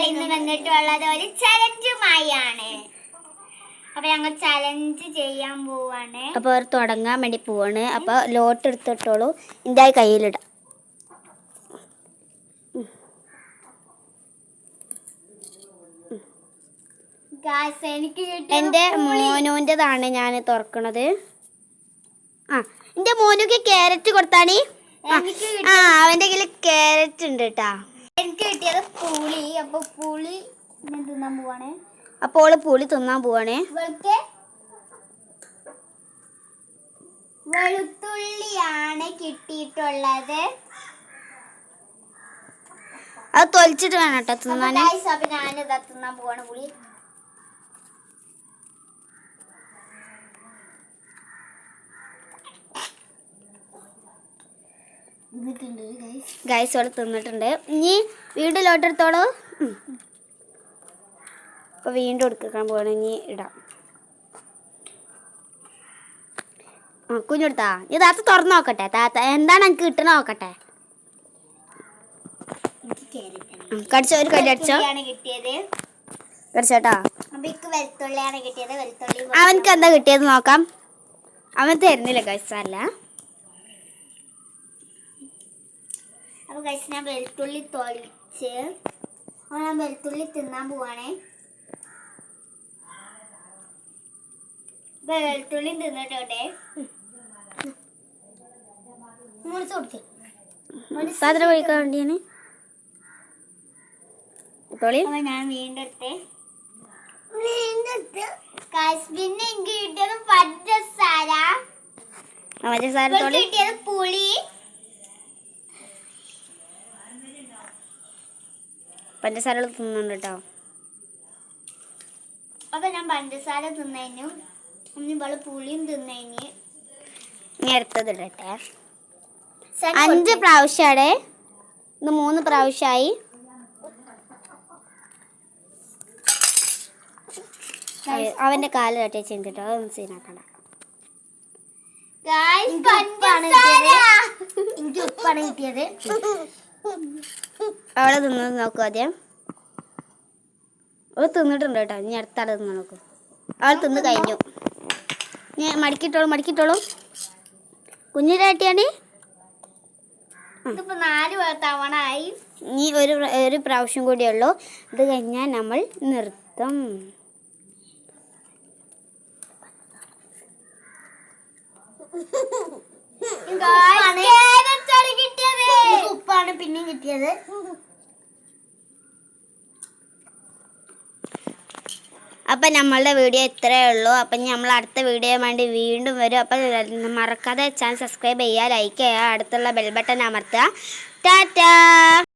ഞങ്ങൾ ഇന്ന് വന്നിട്ടുള്ളത് ഒരു ചലഞ്ചുമായാണ്. അപ്പൊ ഞങ്ങൾ ചലഞ്ച് ചെയ്യാൻ പോവാണ്. അപ്പൊ അവർ തുടങ്ങാൻ വേണ്ടി പോവാണ്. അപ്പൊ ലോട്ട് എടുത്തിട്ടോളൂ, എൻ്റെ കയ്യിലിടാം. എൻ്റെ മോനുൻ്റെതാണ് ഞാൻ തുറക്കണത്. എൻ്റെ മോനുക്ക് ക്യാരറ്റ് കൊടുത്താണി. അവൻ്റെ കയ്യിൽ ക്യാരറ്റ് ഉണ്ട് കേട്ടാ. എനിക്ക് കിട്ടിയത് പുളി. അപ്പൊ പുളി ഞാൻ തിന്നാൻ പോവാണ്. അപ്പോൾ പുളി തിന്നാൻ പോവാണ്. വെളുത്തുള്ളിയാണ് കിട്ടിയിട്ടുള്ളത്. അത് തൊലിച്ചിട്ട് വേണം കേട്ടോ തിന്നാന്. അപ്പൊ ഞാനിതാ തിന്നാൻ പോവാണ് പുളി. ഗൈസ് അവിടെ തിന്നിട്ടുണ്ട്. ഇനി വീണ്ടും ലോട്ടെടുത്തോളൂ. അപ്പൊ വീണ്ടും എടുക്കാൻ പോവാണ്. ഇനി ഇടാം. കുഞ്ഞെടുത്താ നീ താത്ത തുറന്നു നോക്കട്ടെ. താത്ത എന്താണ് എനിക്ക് കിട്ടണ നോക്കട്ടെ. കടിച്ചോ, ഒരു കടി അടിച്ചോ. കടിച്ചോട്ടാ. അവനക്ക് എന്താ കിട്ടിയത് നോക്കാം. അവൻ തരുന്നില്ല ഗൈസ്. അല്ല അപ്പൊ ഗൈസ് ഞാൻ വെളുത്തുള്ളി തൊളിച്ച് ഞാൻ വെളുത്തുള്ളി തിന്നാൻ പോവാണേ. വെളുത്തുള്ളി തിന്നിട്ടോട്ടെ. സാധനം കഴിക്കാൻ വേണ്ടിയാണ്. ഞാൻ വീണ്ടും എടുത്തേ. പിന്നെ എനിക്ക് കിട്ടിയത് പഞ്ചസാര. കിട്ടിയത് പുളി. പഞ്ചസാര തിന്നുന്നുണ്ട് കേട്ടോ. അപ്പൊ ഞാൻ പഞ്ചസാര തിന്നതിനു ഇവള് പുളിയും തിന്നതിന്. ഇനി അടുത്തത് ഇടട്ടെ. 5 പ്രാവശ്യമാണ്. ഇന്ന് 3 പ്രാവശ്യമായി. അവന്റെ കാല് തട്ടി ചെയ്തിട്ടോ. അതൊന്നും സീനാക്കണ്ട. എനിക്ക് ഉപ്പാണ് കിട്ടിയത്. അവളെ തിന്നത് നോക്കൂ ആദ്യം. അവൾ തിന്നിട്ടുണ്ട് കേട്ടോ. ഇനി അടുത്താളെ തിന്ന് നോക്കൂ. അവൾ തിന്ന് കഴിഞ്ഞു. ഞാൻ മടക്കിട്ടോളൂ. കുഞ്ഞിരാട്ടിയാണ്. ഇതിപ്പോ 4 തവണ ആയി. ഇനി ഒരു പ്രാവശ്യം കൂടിയേ ഉള്ളൂ. ഇത് കഴിഞ്ഞാൽ നമ്മൾ നിർത്തും. ഉപ്പാണ് പിന്നെയും കിട്ടിയത്. അപ്പം നമ്മളുടെ വീഡിയോ ഇത്രയേ ഉള്ളൂ. അപ്പം നമ്മൾ അടുത്ത വീഡിയോ വേണ്ടി വീണ്ടും വരും. അപ്പം മറക്കാതെ ചാനൽ സബ്സ്ക്രൈബ് ചെയ്യുക, ലൈക്ക് ചെയ്യുക, അടുത്തുള്ള ബെൽ ബട്ടൺ അമർത്തുക. ടാറ്റാ.